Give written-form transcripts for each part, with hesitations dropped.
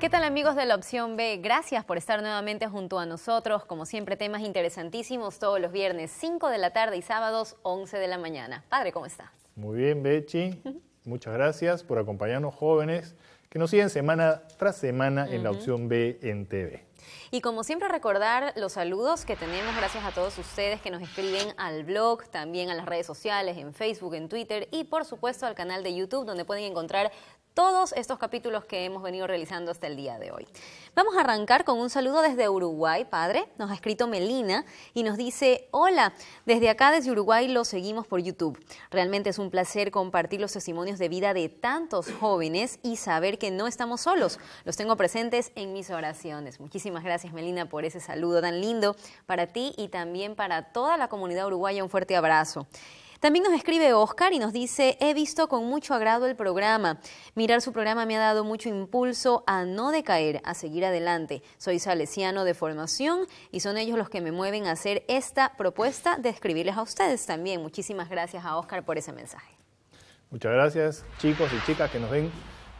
¿Qué tal, amigos de la Opción B? Gracias por estar nuevamente junto a nosotros. Como siempre, temas interesantísimos todos los viernes, 5 de la tarde y sábados, 11 de la mañana. Padre, ¿cómo está? Muy bien, Bechi. Muchas gracias por acompañarnos, jóvenes, que nos siguen semana tras semana en la Opción B en TV. Y como siempre, recordar los saludos que tenemos gracias a todos ustedes que nos escriben al blog, también a las redes sociales, en Facebook, en Twitter y por supuesto al canal de YouTube, donde pueden encontrar todos estos capítulos que hemos venido realizando hasta el día de hoy. Vamos a arrancar con un saludo desde Uruguay, padre. Nos ha escrito Melina y nos dice: hola, desde acá, desde Uruguay, lo seguimos por YouTube. Realmente es un placer compartir los testimonios de vida de tantos jóvenes y saber que no estamos solos. Los tengo presentes en mis oraciones. Muchísimas gracias, Melina, por ese saludo tan lindo para ti y también para toda la comunidad uruguaya. Un fuerte abrazo. También nos escribe Oscar y nos dice: he visto con mucho agrado el programa. Mirar su programa me ha dado mucho impulso a no decaer, a seguir adelante. Soy salesiano de formación y son ellos los que me mueven a hacer esta propuesta de escribirles a ustedes también. Muchísimas gracias a Oscar por ese mensaje. Muchas gracias, chicos y chicas que nos ven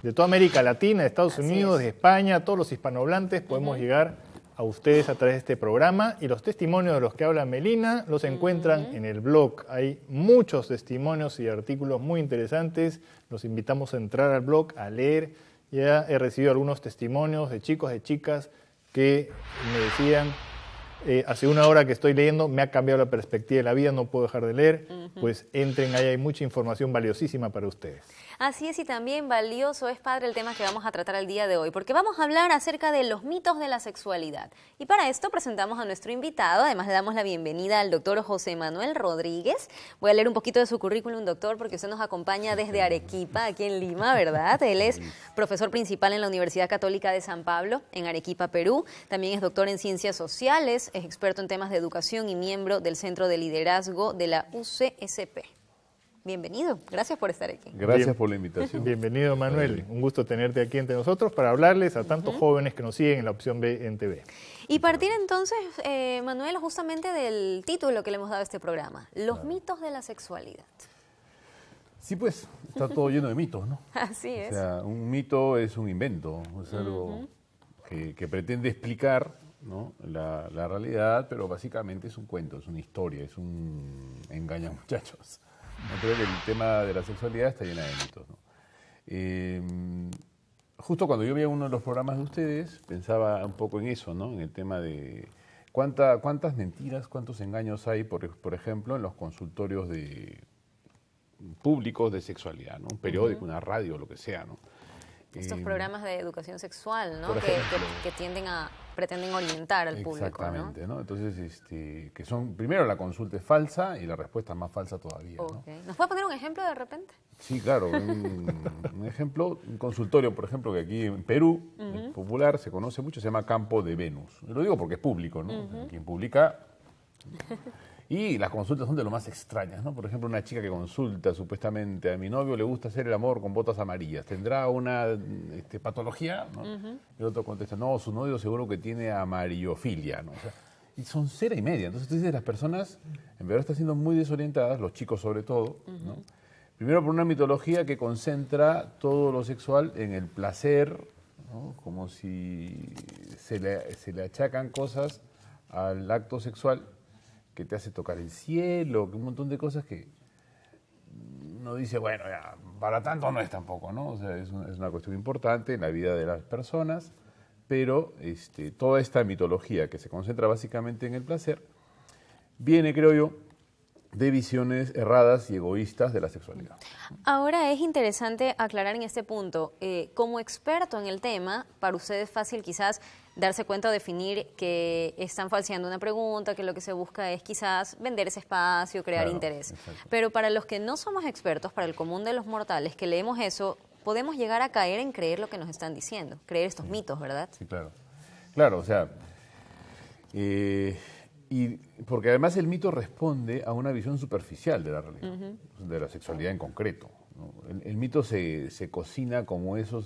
de toda América Latina, de Estados Unidos, de España, todos los hispanohablantes. Podemos llegar a ustedes a través de este programa, y los testimonios de los que habla Melina los encuentran en el blog. Hay muchos testimonios y artículos muy interesantes. Los invitamos a entrar al blog, a leer. Ya he recibido algunos testimonios de chicos, de chicas que me decían: hace una hora que estoy leyendo, me ha cambiado la perspectiva de la vida, no puedo dejar de leer. Pues entren, ahí hay mucha información valiosísima para ustedes. Así es, y también valioso es, padre, el tema que vamos a tratar el día de hoy, porque vamos a hablar acerca de los mitos de la sexualidad. Y para esto presentamos a nuestro invitado. Además le damos la bienvenida al doctor José Manuel Rodríguez. Voy a leer un poquito de su currículum, doctor, porque usted nos acompaña desde Arequipa, aquí en Lima, ¿verdad? Él es profesor principal en la Universidad Católica de San Pablo, en Arequipa, Perú. También es doctor en Ciencias Sociales, es experto en temas de educación y miembro del Centro de Liderazgo de la UCSP. Bienvenido, gracias por estar aquí. Gracias por la invitación. Bienvenido, Manuel. Un gusto tenerte aquí entre nosotros para hablarles a tantos jóvenes que nos siguen en la Opción B en TV. Y partir entonces, Manuel, justamente del título que le hemos dado a este programa, los mitos de la sexualidad. Sí, pues, está todo lleno de mitos, ¿no? Así es. O sea, un mito es un invento, es algo que pretende explicar, ¿no?, la realidad, pero básicamente es un cuento, es una historia, es un engaña muchachos. Yo creo que el tema de la sexualidad está llena de mitos, ¿no? Justo cuando yo veía uno de los programas de ustedes, pensaba un poco en eso, ¿no? En el tema de cuántas mentiras, cuántos engaños hay, por ejemplo, en los consultorios públicos de sexualidad, ¿no? Un periódico, una radio, lo que sea, ¿no? Estos programas de educación sexual, ¿no? Que pretenden orientar al público, exactamente, ¿no? Entonces, que son, primero, la consulta es falsa y la respuesta es más falsa todavía, ¿no? ¿Nos puede poner un ejemplo de repente? Sí, claro. Un ejemplo, un consultorio, por ejemplo, que aquí en Perú, es popular, se conoce mucho, se llama Campo de Venus. Lo digo porque es público, ¿no? Quien publica. Y las consultas son de lo más extrañas, ¿no? Por ejemplo, una chica que consulta supuestamente: a mi novio le gusta hacer el amor con botas amarillas, ¿tendrá una patología? ¿No? El otro contesta: no, su novio seguro que tiene amarillofilia, ¿no? O sea, y son 0,5. Entonces tú dices, las personas en verdad están siendo muy desorientadas, los chicos sobre todo, ¿no? Primero por una mitología que concentra todo lo sexual en el placer, ¿no? Como si se le achacan cosas al acto sexual que te hace tocar el cielo, que un montón de cosas que uno dice, bueno, ya, para tanto no es tampoco, ¿no? O sea, es una cuestión importante en la vida de las personas, pero toda esta mitología que se concentra básicamente en el placer viene, creo yo, de visiones erradas y egoístas de la sexualidad. Ahora es interesante aclarar en este punto, como experto en el tema, para usted es fácil quizás darse cuenta o definir que están falseando una pregunta, que lo que se busca es quizás vender ese espacio, crear interés. Exacto. Pero para los que no somos expertos, para el común de los mortales que leemos eso, podemos llegar a caer en creer lo que nos están diciendo, creer estos mitos, ¿verdad? Sí, claro. Claro, o sea, y porque además el mito responde a una visión superficial de la realidad, de la sexualidad en concreto, ¿no? El mito se cocina como esas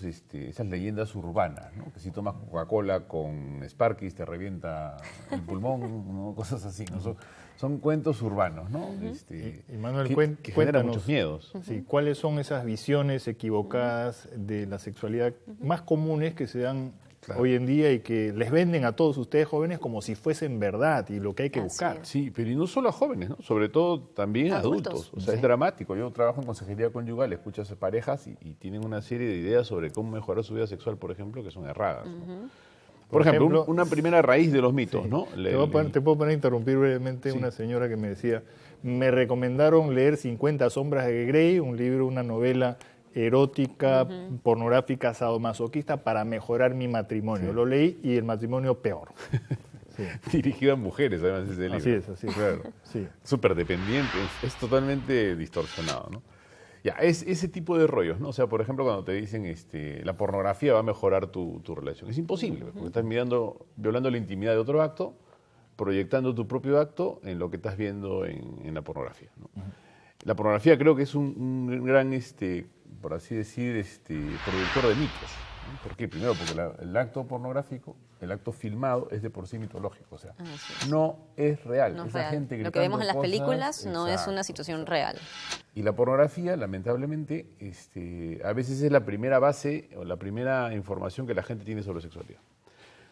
leyendas urbanas, ¿no? Que si tomas Coca-Cola con Sparkis te revienta el pulmón, ¿no? Cosas así, ¿no? Son cuentos urbanos, ¿no? Y Manuel, que generan muchos miedos. Sí, ¿cuáles son esas visiones equivocadas de la sexualidad más comunes que se dan hoy en día y que les venden a todos ustedes jóvenes como si fuesen verdad y lo que hay que Así buscar. es. Sí, pero y no solo a jóvenes, ¿no? Sobre todo también a adultos. O sea, Sí. es dramático. Yo trabajo en consejería conyugal, escuchas a parejas y tienen una serie de ideas sobre cómo mejorar su vida sexual, por ejemplo, que son erradas, ¿no? Por ejemplo, una primera raíz de los mitos, ¿no? Te puedo poner a interrumpir brevemente una señora que me decía, me recomendaron leer 50 sombras de Grey, un libro, una novela erótica, pornográfica, sadomasoquista para mejorar mi matrimonio. Sí. Lo leí y el matrimonio peor. Sí. Dirigido a mujeres, además, ese libro. Así es, así es. Claro. Sí. Súper dependiente, es totalmente distorsionado, ¿no? Ya, es ese tipo de rollos, ¿no? O sea, por ejemplo, cuando te dicen la pornografía va a mejorar tu relación. Es imposible, porque estás violando la intimidad de otro acto, proyectando tu propio acto en lo que estás viendo en la pornografía, ¿no? La pornografía creo que es un gran, por así decir, productor de mitos, ¿no? ¿Por qué? Primero, porque el acto pornográfico, el acto filmado, es de por sí mitológico, o sea, no es real. No es Esa real. gente Lo que vemos en las gritando películas cosas, no es exacto. una situación real. Y la pornografía, lamentablemente, a veces es la primera base o la primera información que la gente tiene sobre sexualidad.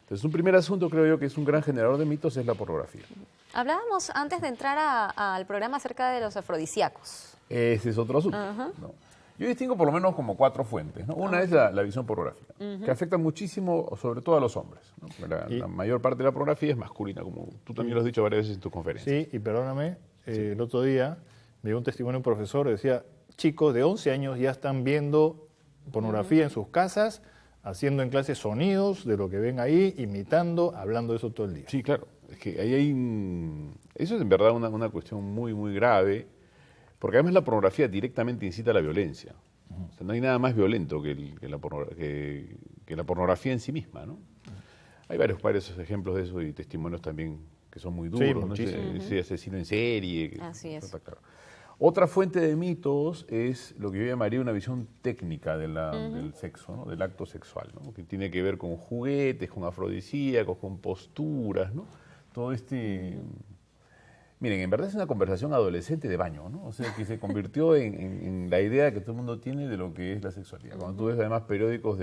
Entonces, un primer asunto, creo yo, que es un gran generador de mitos, es la pornografía. Hablábamos antes de entrar al programa acerca de los afrodisíacos. Ese es otro asunto, ¿no? Yo distingo por lo menos como 4 fuentes, ¿no? Una es la visión pornográfica, que afecta muchísimo, sobre todo a los hombres, ¿no? Porque la mayor parte de la pornografía es masculina, como tú también lo has dicho varias veces en tus conferencias. Sí, y perdóname, el otro día me dio un testimonio de un profesor, decía, chicos de 11 años ya están viendo pornografía en sus casas, haciendo en clase sonidos de lo que ven ahí, imitando, hablando de eso todo el día. Sí, claro. Es que ahí hay eso es en verdad una cuestión muy, muy grave, porque además la pornografía directamente incita a la violencia. O sea, no hay nada más violento que la pornografía en sí misma, ¿no? Hay varios ejemplos de eso y testimonios también que son muy duros, ¿no? Ese asesino en serie. Así es. Está claro. Otra fuente de mitos es lo que yo llamaría una visión técnica del sexo, ¿no? Del acto sexual, ¿no? Que tiene que ver con juguetes, con afrodisíacos, con posturas, ¿no? Todo Miren, en verdad es una conversación adolescente de baño, ¿no? O sea, que se convirtió en la idea que todo el mundo tiene de lo que es la sexualidad. Cuando tú ves además periódicos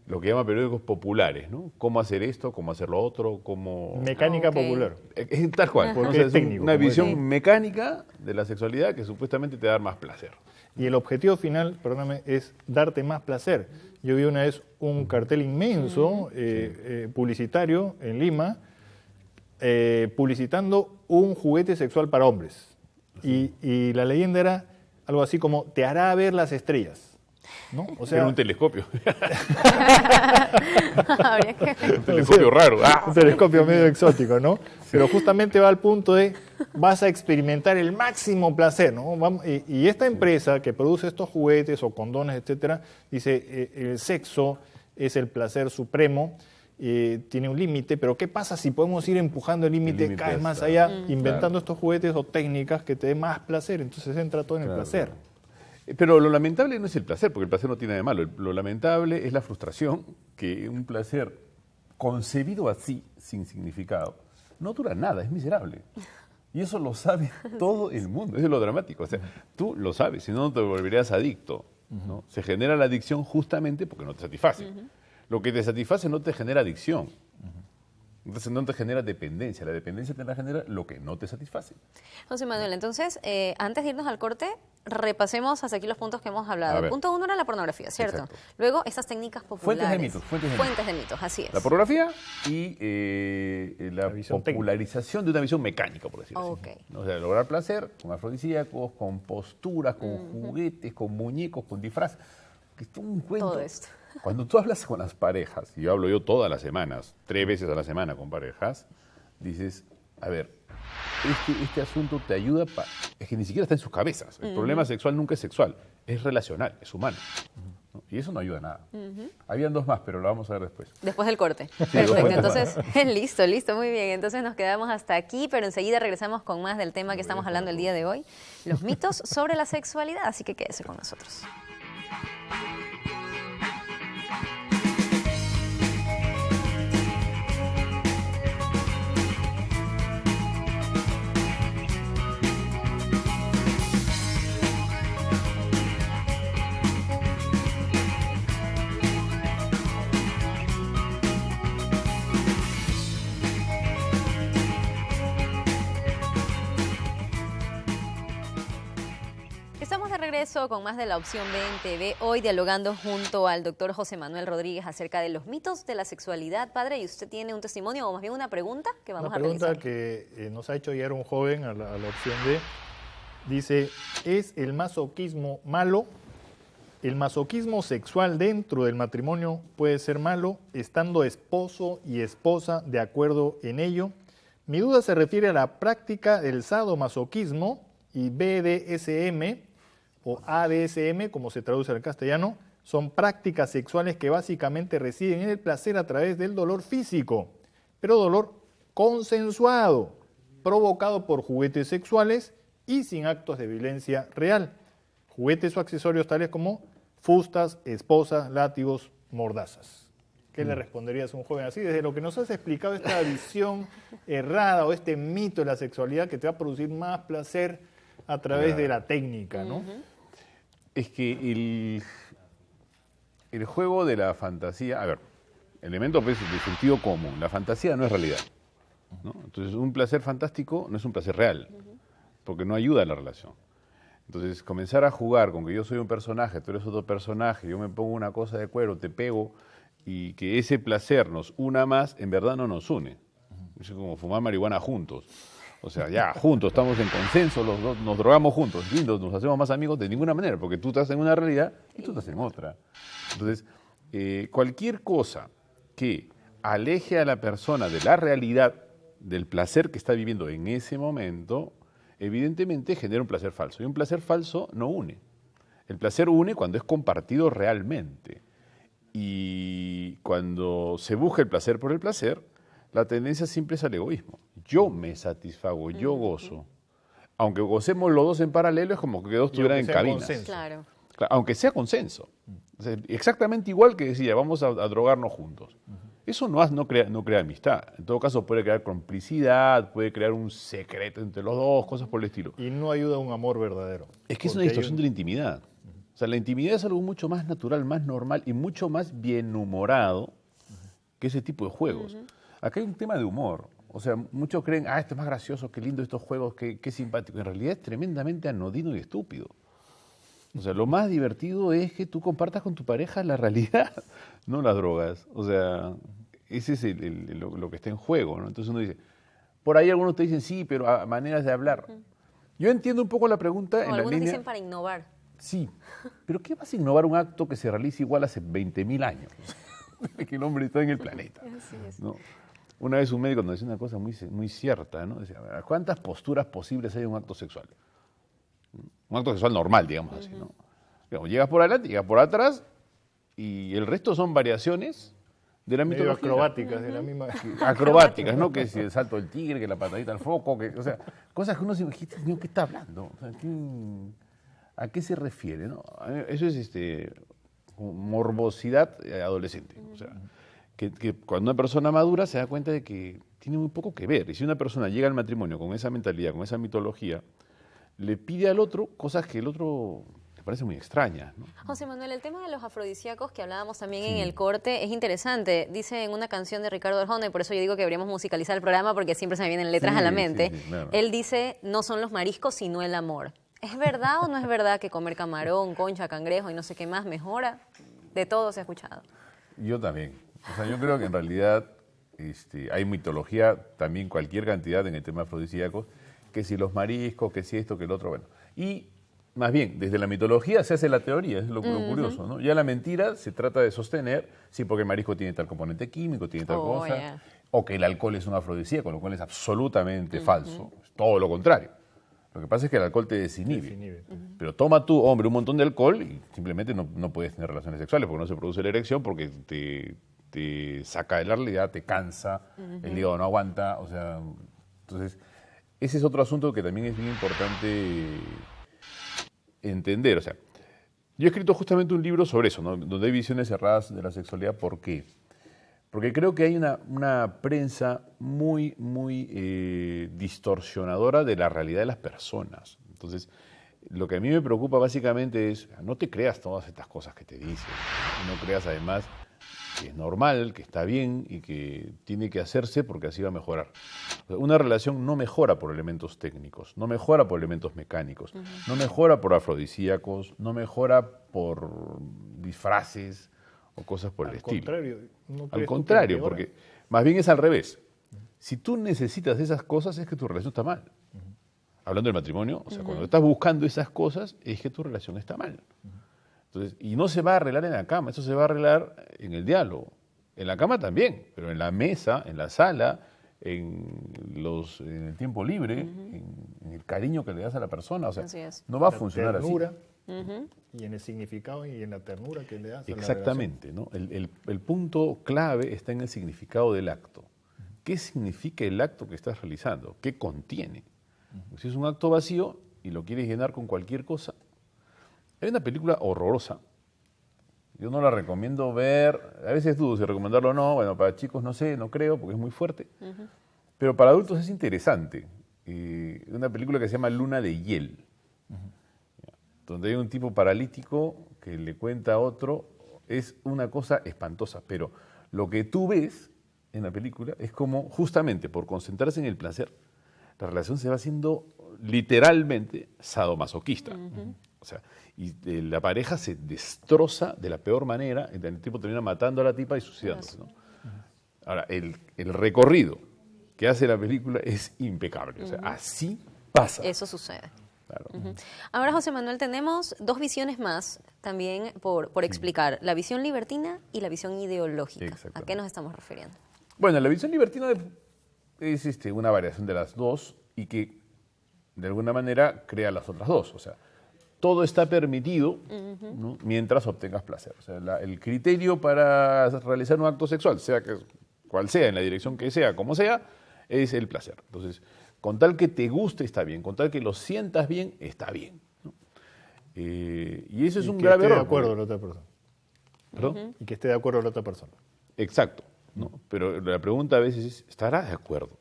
lo que llaman periódicos populares, ¿no? Cómo hacer esto, cómo hacer lo otro, cómo... Mecánica popular. Es tal cual. Porque O sea, es técnico, una como visión dicen. mecánica de la sexualidad que supuestamente te da más placer. Y el objetivo final, perdóname, es darte más placer. Yo vi una vez un cartel inmenso publicitario en Lima, publicitando un juguete sexual para hombres. Y la leyenda era algo así como, te hará ver las estrellas. ¿No? O sea, Era un telescopio. Habría que ver. Un telescopio raro. un telescopio medio exótico, ¿no? Pero justamente va al punto de, vas a experimentar el máximo placer, ¿no? Y esta empresa que produce estos juguetes o condones, etcétera, dice, el sexo es el placer supremo, tiene un límite, pero ¿qué pasa si podemos ir empujando el límite cada vez más hasta- allá, inventando estos juguetes o técnicas que te den más placer? Entonces entra todo en el Claro. placer. Pero lo lamentable no es el placer, porque el placer no tiene nada de malo. Lo lamentable es la frustración, que un placer concebido así, sin significado, no dura nada, es miserable. Y eso lo sabe todo el mundo, eso es lo dramático. O sea, tú lo sabes, si no, no te volverías adicto, ¿no? Se genera la adicción justamente porque no te satisface. Lo que te satisface no te genera adicción. Entonces no te genera dependencia. La dependencia te la genera lo que no te satisface. José Manuel, entonces, antes de irnos al corte, repasemos hasta aquí los puntos que hemos A hablado. ver. Punto 1 era la pornografía, ¿cierto? Exacto. Luego, estas técnicas populares. Fuentes de mitos, así es. La pornografía y la visión popularización de una visión mecánica, por decirlo Ok. así. ¿No? O sea, lograr placer con afrodisíacos, con posturas, con juguetes, con muñecos, con disfraz. Que es todo un cuento. Todo esto. Cuando tú hablas con las parejas, y yo hablo todas las semanas, 3 veces a la semana con parejas, dices, a ver, este asunto te ayuda es que ni siquiera está en sus cabezas. El problema sexual nunca es sexual, es relacional, es humano. ¿No? Y eso no ayuda a nada. Habían 2 más, pero lo vamos a ver después. Después del corte. después Perfecto. del Entonces, listo, muy bien. Entonces nos quedamos hasta aquí, pero enseguida regresamos con más del tema que estamos hablando el día de hoy, los mitos sobre la sexualidad. Así que quédese con nosotros. regreso con más de La Opción B en TV. Hoy dialogando junto al doctor José Manuel Rodríguez acerca de los mitos de la sexualidad. Padre, ¿y usted tiene un testimonio o más bien una pregunta que vamos a realizar? Una pregunta que nos ha hecho llegar un joven a la Opción B. Dice, ¿es el masoquismo malo? ¿El masoquismo sexual dentro del matrimonio puede ser malo, estando esposo y esposa de acuerdo en ello? Mi duda se refiere a la práctica del sadomasoquismo y BDSM o ADSM, como se traduce al castellano, son prácticas sexuales que básicamente residen en el placer a través del dolor físico, pero dolor consensuado, provocado por juguetes sexuales y sin actos de violencia real. Juguetes o accesorios tales como fustas, esposas, látigos, mordazas. ¿Qué le responderías a un joven así? Desde lo que nos has explicado, esta visión errada o este mito de la sexualidad que te va a producir más placer a través de la técnica, ¿no? Es que el juego de la fantasía, a ver, elemento pues, de sentido común, la fantasía no es realidad, ¿no? Entonces un placer fantástico no es un placer real, porque no ayuda a la relación. Entonces comenzar a jugar con que yo soy un personaje, tú eres otro personaje, yo me pongo una cosa de cuero, te pego, y que ese placer nos una más, en verdad no nos une. Es como fumar marihuana juntos. O sea, ya, juntos, estamos en consenso, los dos nos drogamos juntos, lindos, nos hacemos más amigos de ninguna manera, porque tú estás en una realidad y tú estás en otra. Entonces, cualquier cosa que aleje a la persona de la realidad, del placer que está viviendo en ese momento, evidentemente genera un placer falso. Y un placer falso no une. El placer une cuando es compartido realmente. Y cuando se busca el placer por el placer, la tendencia siempre es al egoísmo. Yo me satisfago, yo gozo. Aunque gocemos los dos en paralelo, es como que dos estuvieran en cabinas. Claro. Aunque sea consenso. O sea, exactamente igual que decía, vamos a drogarnos juntos. Eso no crea amistad. En todo caso puede crear complicidad, puede crear un secreto entre los dos, cosas por el estilo. Y no ayuda a un amor verdadero. Es que es una distorsión de la intimidad. O sea, la intimidad es algo mucho más natural, más normal y mucho más bienhumorado que ese tipo de juegos. Acá hay un tema de humor. O sea, muchos creen, esto es más gracioso, qué lindo estos juegos, qué simpático. En realidad es tremendamente anodino y estúpido. O sea, lo más divertido es que tú compartas con tu pareja la realidad, no las drogas. O sea, ese es lo que está en juego, ¿no? Entonces uno dice, por ahí algunos te dicen, sí, pero a maneras de hablar. Yo entiendo un poco la pregunta en la algunos línea... dicen para innovar. Sí, pero ¿qué vas a innovar un acto que se realiza igual hace 20.000 años? Que el hombre está en el planeta. Así es. ¿No? Una vez un médico nos decía una cosa muy cierta, ¿no? Decía, ¿cuántas posturas posibles hay en un acto sexual? Un acto sexual normal, digamos así, ¿no? Digamos, llegas por adelante, llegas por atrás, y el resto son variaciones de la mitología. Acrobáticas, de la misma... Acrobáticas, ¿no? Que si el salto del tigre, que la patadita al foco, o sea, cosas que uno se imagina, ¿qué está hablando? O sea, ¿a qué se refiere? ¿No? Eso es morbosidad adolescente. O sea, que cuando una persona madura se da cuenta de que tiene muy poco que ver. Y si una persona llega al matrimonio con esa mentalidad, con esa mitología, le pide al otro cosas que el otro le parece muy extrañas, ¿no? José Manuel, el tema de los afrodisíacos que hablábamos también en el corte es interesante. Dice en una canción de Ricardo Arjona, y por eso yo digo que deberíamos musicalizar el programa porque siempre se me vienen letras a la mente. Claro. Él dice, no son los mariscos, sino el amor. ¿Es verdad o no es verdad que comer camarón, concha, cangrejo y no sé qué más mejora? De todo se ha escuchado. Yo también. O sea, yo creo que en realidad hay mitología, también cualquier cantidad en el tema afrodisíaco, que si los mariscos, que si esto, que el otro, bueno. Y más bien, desde la mitología se hace la teoría, es lo curioso, ¿no? Ya la mentira se trata de sostener, sí, porque el marisco tiene tal componente químico, tiene tal cosa, o que el alcohol es un afrodisíaco, lo cual es absolutamente falso, es todo lo contrario. Lo que pasa es que el alcohol te desinhibe. Pero toma tú, hombre, un montón de alcohol y simplemente no puedes tener relaciones sexuales porque no se produce la erección, porque te saca de la realidad, te cansa, el hígado no aguanta, o sea, entonces ese es otro asunto que también es bien importante entender. O sea, yo he escrito justamente un libro sobre eso, ¿no? Donde hay visiones cerradas de la sexualidad. ¿Por qué? Porque creo que hay una prensa muy distorsionadora de la realidad de las personas. Entonces, lo que a mí me preocupa básicamente es, no te creas todas estas cosas que te dicen, no creas además que es normal, que está bien y que tiene que hacerse porque así va a mejorar. O sea, una relación no mejora por elementos técnicos, no mejora por elementos mecánicos, no mejora por afrodisíacos, no mejora por disfraces o cosas por el estilo. Contrario, ¿no Al crees tú contrario, que empeora? porque más bien es al revés. Si tú necesitas esas cosas es que tu relación está mal. Hablando del matrimonio, o sea, cuando estás buscando esas cosas es que tu relación está mal. Entonces, y no se va a arreglar en la cama, eso se va a arreglar en el diálogo. En la cama también, pero en la mesa, en la sala, en el tiempo libre, en el cariño que le das a la persona. O sea, Así es. no va a La funcionar ternura, así. y en el significado y en la ternura que le das a la Exactamente, ¿no? El punto clave está en el significado del acto. ¿Qué significa el acto que estás realizando? ¿Qué contiene? Si es un acto vacío y lo quieres llenar con cualquier cosa. Hay una película horrorosa. Yo no la recomiendo ver. A veces dudo si recomendarlo o no. Bueno, para chicos no sé, no creo, porque es muy fuerte. Pero para adultos es interesante. Una película que se llama Luna de Hiel. Donde hay un tipo paralítico que le cuenta a otro. Es una cosa espantosa. Pero lo que tú ves en la película es como, justamente por concentrarse en el placer, la relación se va haciendo literalmente sadomasoquista. O sea, y la pareja se destroza de la peor manera, el tipo termina matando a la tipa y suicidándose, ¿no? Ahora, el recorrido que hace la película es impecable. O sea, así pasa. Eso sucede. Claro. Ahora, José Manuel, tenemos dos visiones más también por explicar. La visión libertina y la visión ideológica. ¿A Exactamente. qué nos estamos refiriendo? Bueno, la visión libertina es una variación de las dos y que de alguna manera crea las otras dos. O sea, todo está permitido, ¿no? Mientras obtengas placer. O sea, el criterio para realizar un acto sexual, cual sea, en la dirección que sea, como sea, es el placer. Entonces, con tal que te guste está bien, con tal que lo sientas bien, está bien, ¿no? Y eso es un que grave esté error. de acuerdo porque- la otra persona. ¿Perdón? Y que esté de acuerdo la otra persona. Exacto, ¿no? Pero la pregunta a veces es, ¿estará de acuerdo?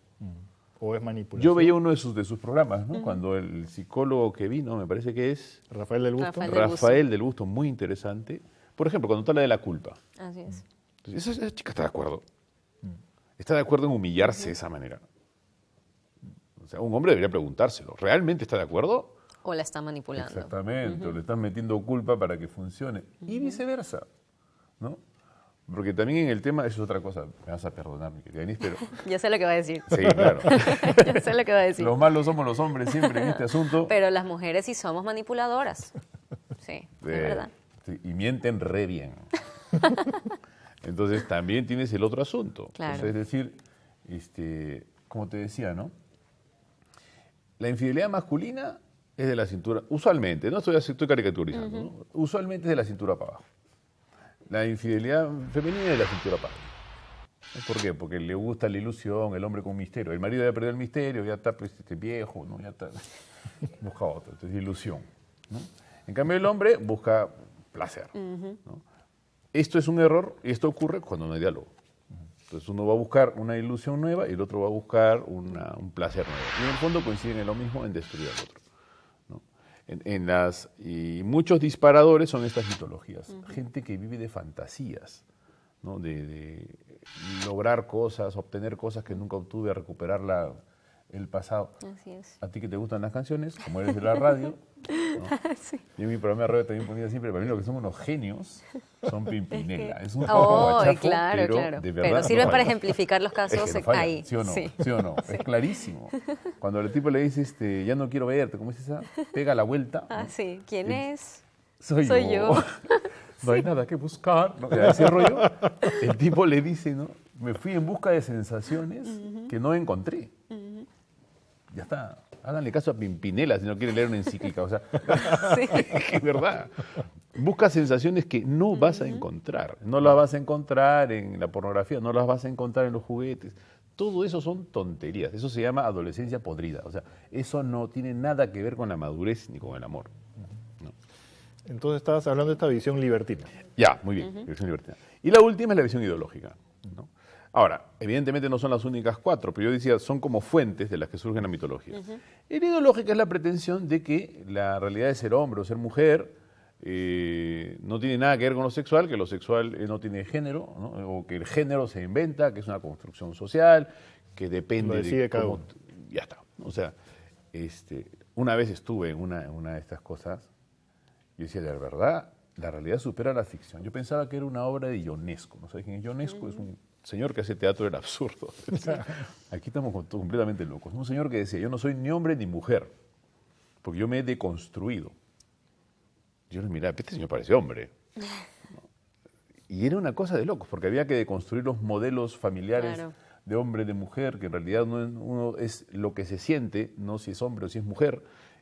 O es manipulación. Yo veía uno de sus programas, ¿no? Cuando el psicólogo que vino, me parece que es Rafael del Busto. Rafael. Del Busto, muy interesante. Por ejemplo, cuando habla de la culpa. Así es. Entonces, esa chica está de acuerdo. Está de acuerdo en humillarse de esa manera. O sea, un hombre debería preguntárselo. ¿Realmente está de acuerdo? O la está manipulando. Exactamente. O le están metiendo culpa para que funcione. Y viceversa, ¿no? Porque también en el tema, eso es otra cosa, me vas a perdonar, mi querida Denise, pero... Ya sé lo que va a decir. Sí, claro. Ya sé lo que va a decir. Los malos somos los hombres siempre en este asunto. Pero las mujeres sí somos manipuladoras. Sí, es verdad. Sí, y mienten re bien. Entonces también tienes el otro asunto. Claro. O sea, es decir, como te decía, ¿no? La infidelidad masculina es de la cintura, usualmente, no estoy caricaturizando, ¿no? Usualmente es de la cintura para abajo. La infidelidad femenina es de la cintura para arriba. ¿Por qué? Porque le gusta la ilusión, el hombre con misterio. El marido ya perdió el misterio, ya está pues, viejo, ¿no? Ya está, busca otro, entonces ilusión, ¿no? En cambio el hombre busca placer, ¿no? Esto es un error y esto ocurre cuando no hay diálogo. Entonces uno va a buscar una ilusión nueva y el otro va a buscar un placer nuevo. Y en el fondo coinciden en lo mismo, en destruir al otro, ¿no? Y muchos disparadores son estas mitologías. Gente que vive de fantasías, ¿no? De lograr cosas, obtener cosas que nunca obtuve, recuperar el pasado. Así es. A ti que te gustan las canciones, como eres de la radio, ¿no? Sí. Y en mi programa de radio también ponía siempre, para mí lo que son unos genios son Pimpinela. Es un poco Oh, guachafo, claro, pero claro. de verdad Pero no sirven para falla. ejemplificar los casos Es que no falla, ahí. ¿sí o no? Sí. ¿Sí o no? Es clarísimo. Cuando el tipo le dice, ya no quiero verte, ¿cómo es esa? Pega la vuelta. Ah, ¿no? sí. ¿Quién Y- es? Soy yo. No hay nada que buscar. ¿No? Ya, ese rollo, el tipo le dice, ¿no? Me fui en busca de sensaciones que no encontré. Ya está. Háganle caso a Pimpinela si no quieren leer una encíclica. O sea, Sí. es verdad. Busca sensaciones que no vas a encontrar. No las vas a encontrar en la pornografía, no las vas a encontrar en los juguetes. Todo eso son tonterías. Eso se llama adolescencia podrida. O sea, eso no tiene nada que ver con la madurez ni con el amor. No. Entonces estabas hablando de esta visión libertina. Ya, muy bien, visión libertina. Y la última es la visión ideológica, ¿no? Ahora, evidentemente no son las únicas cuatro, pero yo decía, son como fuentes de las que surge la mitología. La ideológica es la pretensión de que la realidad de ser hombre o ser mujer no tiene nada que ver con lo sexual, que lo sexual no tiene género, ¿no? O que el género se inventa, que es una construcción social, que depende Lo decide de cada cómo... uno. Ya está. O sea, una vez estuve en una de estas cosas y decía, de verdad, la realidad supera la ficción. Yo pensaba que era una obra de Ionesco. ¿No sabes quién es Ionesco? Es un señor que hace teatro del absurdo. Aquí estamos completamente locos. Un señor que decía, yo no soy ni hombre ni mujer, porque yo me he deconstruido. Yo le miraba, este señor parece hombre. Y era una cosa de locos, porque había que deconstruir los modelos familiares de hombre, de mujer, que en realidad uno es lo que se siente, no si es hombre o si es mujer,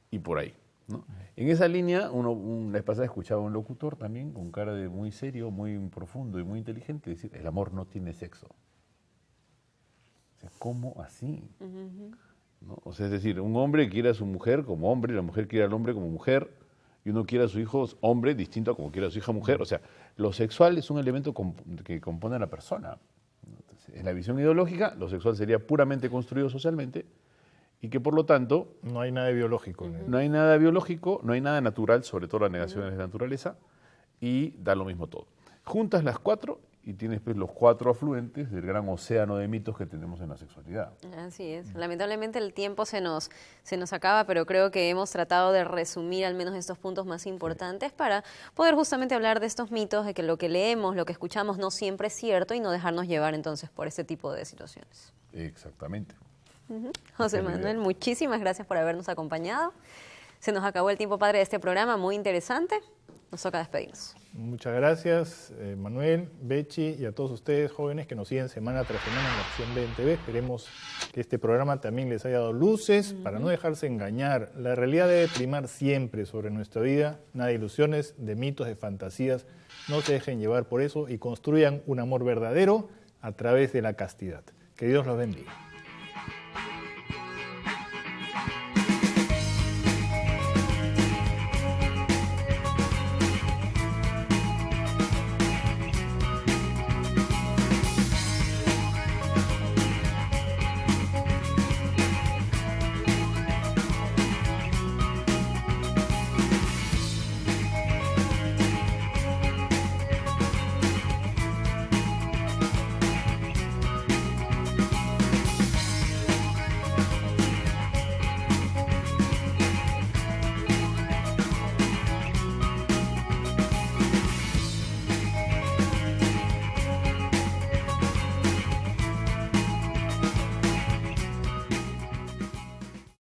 y por ahí, ¿no? En esa línea, la vez pasada escuchaba a un locutor también, con cara de muy serio, muy profundo y muy inteligente, decir, el amor no tiene sexo. O sea, ¿cómo así? ¿No? O sea, es decir, un hombre quiere a su mujer como hombre, la mujer quiere al hombre como mujer, y uno quiere a su hijo hombre distinto a como quiere a su hija mujer. O sea, lo sexual es un elemento que compone a la persona. Entonces, en la visión ideológica, lo sexual sería puramente construido socialmente y que por lo tanto... No hay nada biológico. No hay nada biológico, no hay nada natural, sobre todo las negaciones de la naturaleza, y da lo mismo todo. Juntas las cuatro y tienes pues los cuatro afluentes del gran océano de mitos que tenemos en la sexualidad. Así es. Lamentablemente el tiempo se nos acaba, pero creo que hemos tratado de resumir al menos estos puntos más importantes para poder justamente hablar de estos mitos, de que lo que leemos, lo que escuchamos no siempre es cierto y no dejarnos llevar entonces por este tipo de situaciones. Exactamente. José Manuel, muchísimas gracias por habernos acompañado. Se nos acabó el tiempo, padre, de este programa, muy interesante. Nos toca despedirnos. Muchas gracias, Manuel, Bechi y a todos ustedes jóvenes que nos siguen semana tras semana en la Acción B en TV. Esperemos que este programa también les haya dado luces para no dejarse engañar. La realidad debe primar siempre sobre nuestra vida. Nada de ilusiones, de mitos, de fantasías. No se dejen llevar por eso y construyan un amor verdadero a través de la castidad. Que Dios los bendiga.